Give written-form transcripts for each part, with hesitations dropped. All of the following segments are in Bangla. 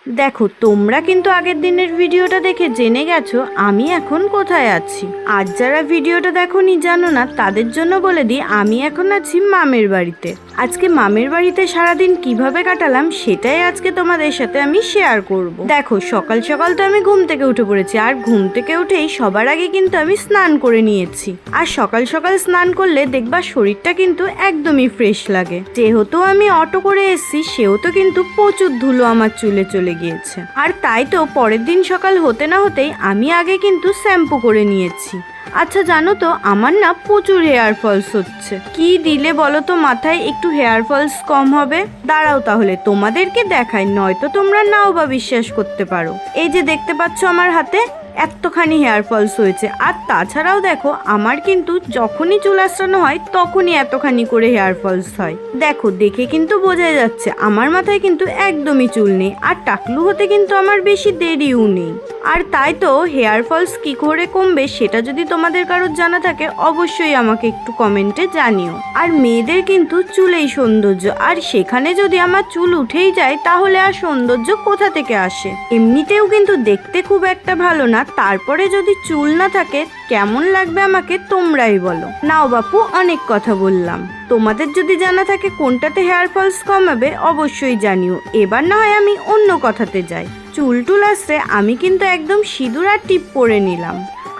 দেখো তোমরা কিন্তু আগের দিনের ভিডিওটা দেখে জেনে গেছো আমি এখন কোথায় আছি। আজ যারা ভিডিওটা দেখোনি জানো না তাদের জন্য বলে দিই, আমি এখন আছি মামের বাড়িতে। আজকে মামের বাড়িতে সারাদিন কিভাবে কাটালাম সেটাই আজকে তোমাদের সাথে আমি শেয়ার করব। দেখো সকাল সকাল তো আমি ঘুম থেকে উঠে পড়েছি, আর ঘুম থেকে উঠেই সবার আগে কিন্তু আমি স্নান করে নিয়েছি। আর সকাল সকাল স্নান করলে দেখবা শরীরটা কিন্তু একদমই ফ্রেশ লাগে। যেহেতু আমি অটো করে এসেছি সেহেতু কিন্তু প্রচুর ধুলো আমার চুলে চলে গিয়েছে, আর তাই তো পরের দিন সকাল হতে না হতেই আমি আগে কিন্তু শ্যাম্পু করে নিয়েছি। আচ্ছা জানো তো আমার না প্রচুর হেয়ার ফলস হচ্ছে। কি দিলে বলো তো মাথায় একটু হেয়ার ফলস কম হবে? দাঁড়াও তাহলে তোমাদেরকে দেখাই, নয়তো তোমরা নাও বা বিশ্বাস করতে পারো। এই যে দেখতে পাচ্ছ আমার হাতে এতখানি হেয়ার ফলস হয়েছে। আর তাছাড়াও দেখো আমার কিন্তু যখনই চুল আঁচড়ানো হয় তখনই এতখানি করে হেয়ার ফলস হয়। দেখো দেখে কিন্তু বোঝা যাচ্ছে আমার মাথায় কিন্তু একদমই চুল নেই, আর টাকলু হতে কিন্তু আমার বেশি দেরিও নেই। আর তাই তো হেয়ার ফলস কি করে কমবে সেটা যদি তোমাদের কারোর জানা থাকে অবশ্যই আমাকে একটু কমেন্টে জানিও। আর মেয়েদের কিন্তু চুলেই সৌন্দর্য, আর সেখানে যদি আমার চুল উঠেই যায় তাহলে আর সৌন্দর্য কোথা থেকে আসে? এমনিতেও কিন্তু দেখতে খুব একটা ভালো না, তারপরে যদি চুল না থাকে কেমন লাগবে আমাকে তোমরাই বলো। নাও বাপু অনেক কথা বললাম, তোমাদের যদি জানা থাকে কোনটাতে হেয়ার ফলস কমাবে অবশ্যই জানিও। এবার না হয় আমি অন্য কথাতে যাই। চুল টুল আসছে আমি কিন্তু একদম সিঁদুর আর টিপ পরে নিলাম।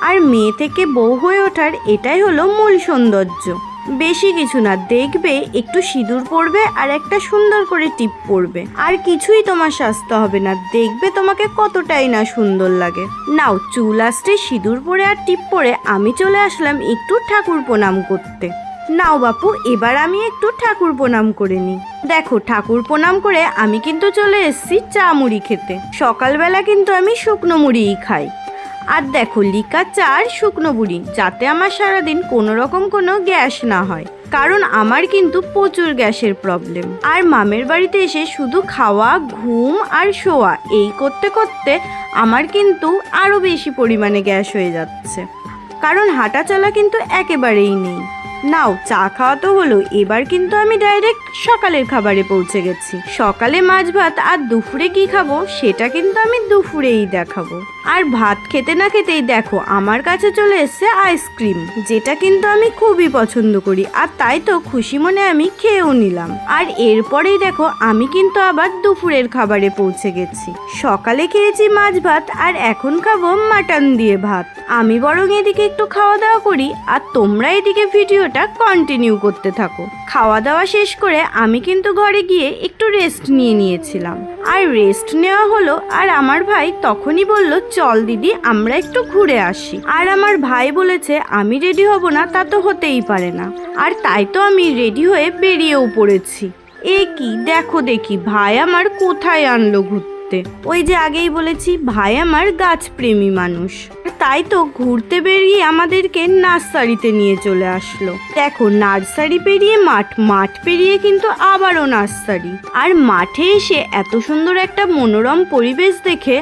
আর মেয়ে থেকে বউ হয়ে ওঠার এটাই হলো মূল সৌন্দর্য। বেশি কিছু না, দেখবে একটু সিঁদুর পরবে আর একটা সুন্দর করে টিপ পরবে, আর কিছুই তোমার সাজতে হবে না, দেখবে তোমাকে কতটাই না সুন্দর লাগে। নাও চুল আসতে সিঁদুর পরে আর টিপ পরে আমি চলে আসলাম একটু ঠাকুর প্রণাম করতে। নাও বাপু এবার আমি একটু ঠাকুর প্রণাম করে নিই। দেখো ঠাকুর প্রণাম করে আমি কিন্তু চলে এসেছি চা মুড়ি খেতে। সকালবেলা কিন্তু আমি শুকনো মুড়িই খাই। আর দেখো লিকা চা আর শুকনো মুড়ি, যাতে আমার সারাদিন কোনো রকম কোনো গ্যাস না হয়, কারণ আমার কিন্তু প্রচুর গ্যাসের প্রবলেম। আর মামের বাড়িতে এসে শুধু খাওয়া, ঘুম আর শোয়া এই করতে করতে আমার কিন্তু আরও বেশি পরিমাণে গ্যাস হয়ে যাচ্ছে, কারণ হাঁটা চলা কিন্তু একেবারেই নেই। নাও চা খাওয়া তো হলো, এবার কিন্তু আমি ডাইরেক্ট সকালের খাবারে পৌঁছে গেছি। সকালে মাছ ভাত, আর দুপুরে কি খাবো সেটা কিন্তু আমি দুপুরেই দেখাবো। আর ভাত খেতে না খেতেই দেখো আমার কাছে চলে এসছে আইসক্রিম, যেটা কিন্তু আমি খুবই পছন্দ করি, আর তাই তো খুশি মনে আমি খেয়েও নিলাম। আর এরপরেই দেখো আমি কিন্তু আবার দুপুরের খাবারে পৌঁছে গেছি। সকালে খেয়েছি মাছ ভাত, আর এখন খাবো মাটন দিয়ে ভাত। আমি বরং এদিকে একটু খাওয়া দাওয়া করি, আর তোমরা এদিকে ভিডিওটা কন্টিনিউ করতে থাকো। খাওয়া দাওয়া শেষ করে আমি কিন্তু ঘরে গিয়ে একটু রেস্ট নিয়েছিলাম। আর রেস্ট নেওয়া হলো, আর আমার ভাই তখনই বলল চল দিদি আমরা একটু ঘুরে আসি। আর আমার ভাই বলেছে আমি রেডি হব না তা তো হতেই পারে না, আর তাই তো আমি রেডি হয়ে বেরিয়েও পড়েছি। এ কি দেখো দেখি ভাই আমার কোথায় আনলো ঘুরতে। ওই যে আগেই বলেছি ভাই আমার গাছপ্রেমী মানুষ, তাই তো ঘুরতে বেরিয়ে আমাদেরকে নার্সারিতে নিয়ে চলে আসলো। দেখো নার্সারি পেরিয়ে মাঠ, মাঠ পেরিয়ে কিন্তু আবারও নার্সারি। আর মাঠে এসে এত সুন্দর একটা মনোরম পরিবেশ দেখে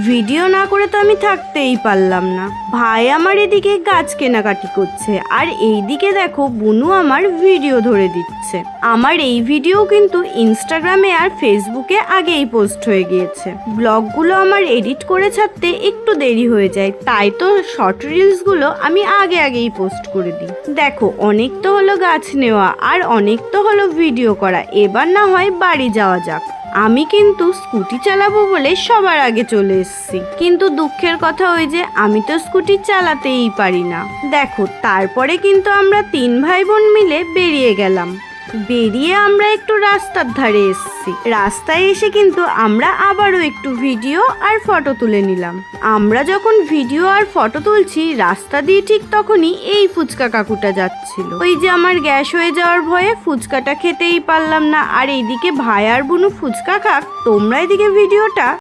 ভিডিও না করে তো আমি থাকতেই পারলাম না। ভাই আমার এদিকে গাছ কেনাকাটি করছে, আর এইদিকে দেখো বুনু আমার ভিডিও ধরে দিচ্ছে। আমার এই ভিডিও কিন্তু ইনস্টাগ্রামে আর ফেসবুকে আগেই পোস্ট হয়ে গিয়েছে। ব্লগগুলো আমার এডিট করে ছাড়তে একটু দেরি হয়ে যায়, তাই তো শর্ট রিলসগুলো আমি আগেই পোস্ট করে দিই। দেখো অনেক তো হলো গাছ নেওয়া, আর অনেক তো হলো ভিডিও করা, এবার না হয় বাড়ি যাওয়া যাক। আমি কিন্তু স্কুটি চালাবো বলে সবার আগে চলে এসেছি, কিন্তু দুঃখের কথা ওই যে আমি তো স্কুটি চালাতেই পারি না। দেখো তারপরে কিন্তু আমরা 3 ভাই বোন মিলে বেরিয়ে গেলাম। বেরিয়ে আমরা একটু রাস্তার ধারে এসেছি। রাস্তায় এসে কিন্তু আমরা আবারও একটু ভিডিও আর ফটো তুলে নিলাম। আমরা যখন ভিডিও আর ফটো তুলছি রাস্তা দিয়ে ঠিক তখনই এই ফুচকা কাকুটা যাচ্ছিল। ওই যে আমার গ্যাস হয়ে যাওয়ার ভয়ে ফুচকাটা খেতেই পারলাম না, আর এইদিকে ভাই আর বুনু ফুচকা খাক, তোমরা এদিকে ভিডিওটা